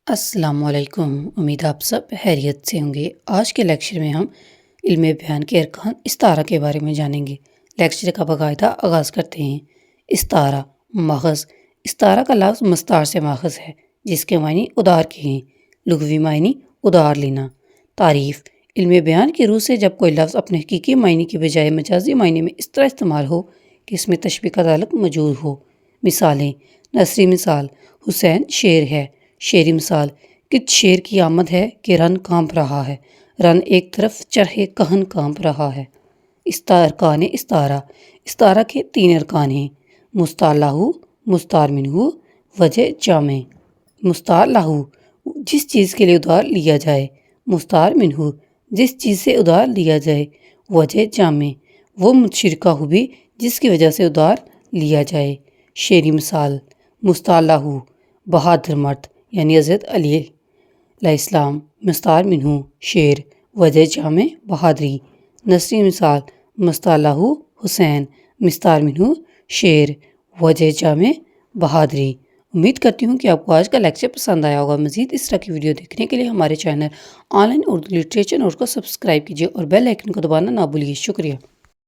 السلام علیکم، امید آپ سب خیریت سے ہوں گے۔ آج کے لیکچر میں ہم علم بیان کے ارکان استعارہ کے بارے میں جانیں گے۔ لیکچر کا باقاعدہ آغاز کرتے ہیں۔ استعارہ ماخذ۔ استعارہ کا لفظ مستعار سے ماخذ ہے جس کے معنی ادھار کے ہیں۔ لغوی معنی ادھار لینا۔ تعریف: علم بیان کی روح سے جب کوئی لفظ اپنے حقیقی معنی کی بجائے مجازی معنی میں اس طرح استعمال ہو کہ اس میں تشبیہ کا تعلق موجود ہو۔ مثالیں: نثری مثال: حسین شیر ہے۔ شعری مثال: کت شیر کی آمد ہے کہ رن کانپ رہا ہے۔ رن ایک طرف چرخ کہن کانپ رہا ہے۔ ارکان استعارہ: استعارہ کے 3 ارکان ہیں: مستعار لہ، مستعار منہ، وجہ جامع۔ مستعار لہ جس چیز کے لیے ادھار لیا جائے۔ مستعار منہ جس چیز سے ادھار لیا جائے۔ وجہ جامع وہ متشرکہ ہوئی جس کی وجہ سے ادھار لیا جائے۔ شعری مثال: مستعار لہ بہادر مرد یعنی حضرت علی علیہ السلام۔ مستعار منہ شیر، وجہ جامع بہادری۔ نثری مثال: مستعار لہ حسین، مستعار منہ شیر، وجہ جامع بہادری۔ امید کرتی ہوں کہ آپ کو آج کا لیکچر پسند آیا ہوگا۔ مزید اس طرح کی ویڈیو دیکھنے کے لیے ہمارے channel online Urdu literature note کو سبسکرائب کیجیے اور بیل آئیکن کو دبانا نہ بھولیے۔ شکریہ۔